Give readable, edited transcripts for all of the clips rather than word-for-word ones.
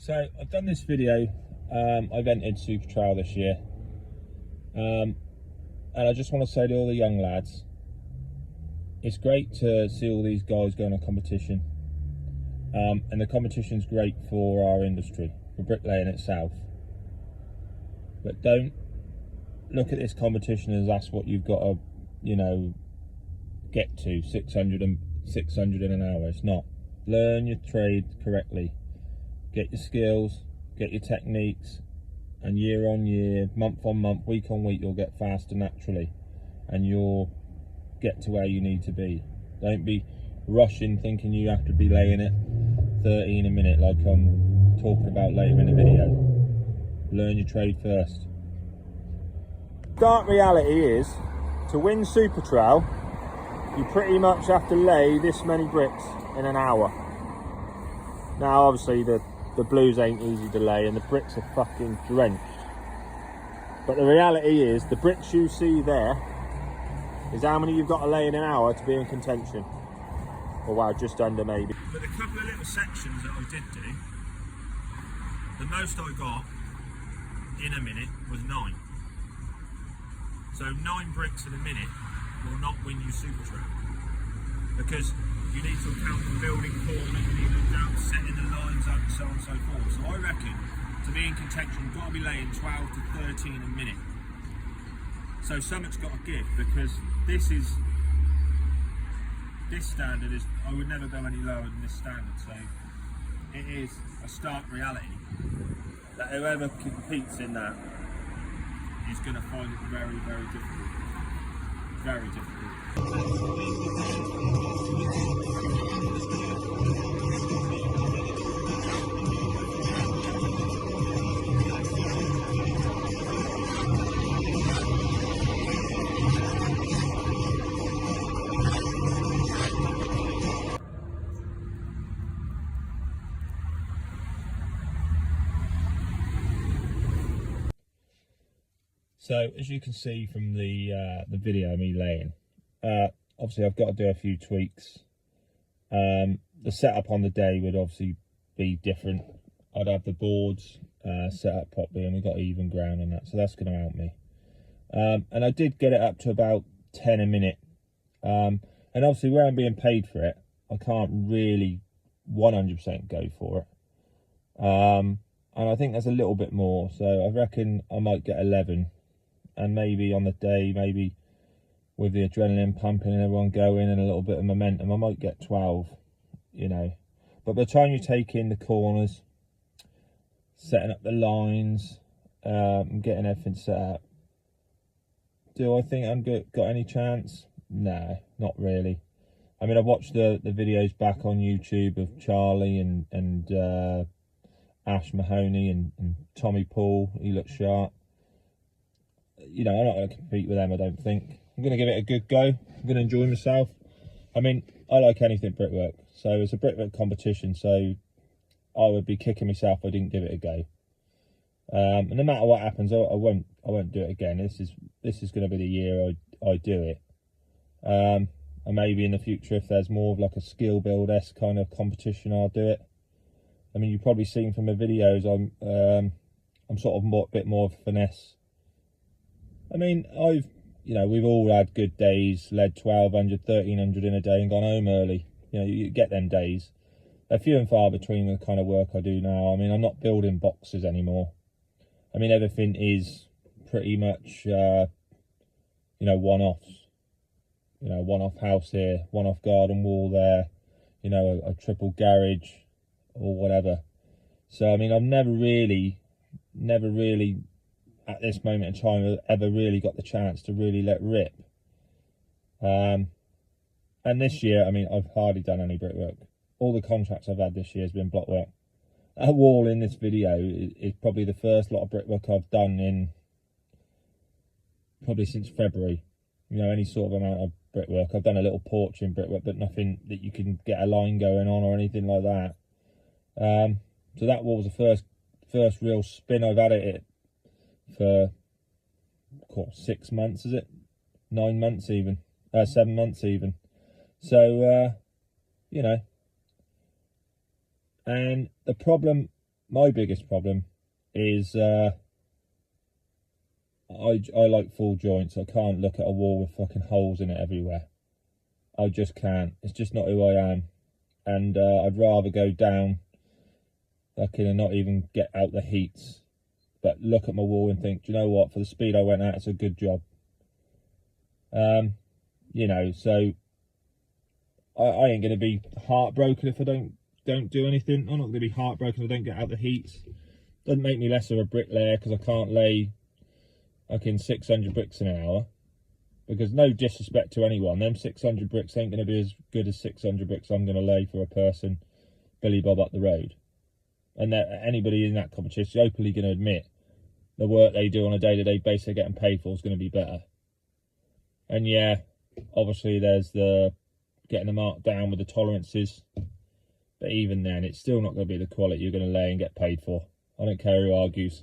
So I've done this video. I've entered supertrowel this year, and I just want to say to all the young lads, it's great to see all these guys going on competition, and the competition's great for our industry, for bricklaying itself. But don't look at this competition as that's what you've got to, get to 600 in an hour. It's not. Learn your trade correctly, get your skills, get your techniques, and year on year, month on month, week on week, you'll get faster naturally, and you'll get to where you need to be. Don't be rushing thinking you have to be laying it 13 a minute like I'm talking about later in the video. Learn your trade first. Dark reality is, to win supertrowel, you pretty much have to lay this many bricks in an hour. Now obviously the blues ain't easy to lay and the bricks are fucking drenched, but the reality is the bricks you see there is how many you've got to lay in an hour to be in contention. Or wow, just under maybe. With a couple of little sections that I did do, the most I got in a minute was 9. So 9 bricks in a minute will not win you supertrowel, because you need to account for building corners, you need to account for setting the lines up, and so on and so forth. So I reckon to be in contention, you've got to be laying 12 to 13 a minute. So something's got to give, because this standard is, I would never go any lower than this standard. So it is a stark reality that whoever competes in that is going to find it very, very difficult. Very difficult. So as you can see from the video of me laying, obviously I've got to do a few tweaks. The setup on the day would obviously be different. I'd have the boards set up properly, and we've got even ground on that, so that's going to help me. And I did get it up to about 10 a minute. And obviously where I'm being paid for it, I can't really 100% go for it. And I think there's a little bit more, so I reckon I might get 11. And maybe on the day, maybe with the adrenaline pumping and everyone going and a little bit of momentum, I might get 12, But by the time you take in the corners, setting up the lines, and getting everything set up, do I think I'm got any chance? No, not really. I mean, I've watched the videos back on YouTube of Charlie and Ash Mahoney and Tommy Paul. He looks sharp. I'm not going to compete with them, I don't think. I'm going to give it a good go. I'm going to enjoy myself. I mean, I like anything brickwork. So it's a brickwork competition, so I would be kicking myself if I didn't give it a go. And no matter what happens, I won't do it again. This is going to be the year I do it. And maybe in the future, if there's more of like a skill build-esque kind of competition, I'll do it. I mean, you've probably seen from the videos, I'm sort of a bit more of finesse. I mean, we've all had good days, led 1,200, 1,300 in a day and gone home early. You get them days. They're few and far between the kind of work I do now. I mean, I'm not building boxes anymore. I mean, everything is pretty much, one-offs. One-off house here, one-off garden wall there, a triple garage or whatever. So, I mean, I've never really at this moment in time ever really got the chance to really let rip. And this year, I mean, I've hardly done any brickwork. All the contracts I've had this year has been block work. That wall in this video is probably the first lot of brickwork I've done in probably since February. Any sort of amount of brickwork. I've done a little porch in brickwork, but nothing that you can get a line going on or anything like that. So that wall was the first real spin I've had at it for 6 months, is it? 9 months even, 7 months even. So and the problem my biggest problem is I like full joints. I can't look at a wall with fucking holes in it everywhere. I just can't. It's just not who I am. And I'd rather go down fucking and not even get out the heats, but look at my wall and think, do you know what, for the speed I went at, it's a good job. You know, so I ain't going to be heartbroken if I don't do anything. I'm not going to be heartbroken if I don't get out the heats. Doesn't make me less of a bricklayer because I can't lay fucking 600 bricks in an hour. Because no disrespect to anyone, them 600 bricks ain't going to be as good as 600 bricks I'm going to lay for a person, Billy Bob up the road. And that anybody in that competition is openly going to admit the work they do on a day-to-day basis they're getting paid for is going to be better. And yeah, obviously there's the getting the mark down with the tolerances, but even then it's still not going to be the quality you're going to lay and get paid for. I don't care who argues.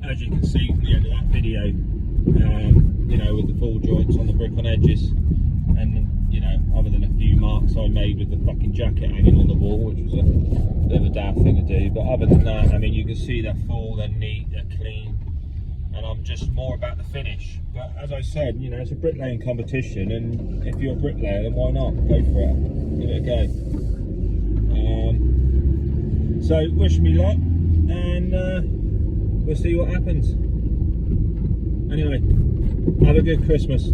As you can see from the end of that video, you know, with the full joints on the brick on edges, and you know, other than a few marks I made with the fucking jacket hanging on the wall, which was a bit of a daft thing to do, but other than that, I mean, you can see they're full, they're neat, they're clean, and I'm just more about the finish. But as I said, you know, it's a bricklaying competition, and if you're a bricklayer, then why not go for it, give it a go. So wish me luck, and we'll see what happens. Anyway, have a good Christmas.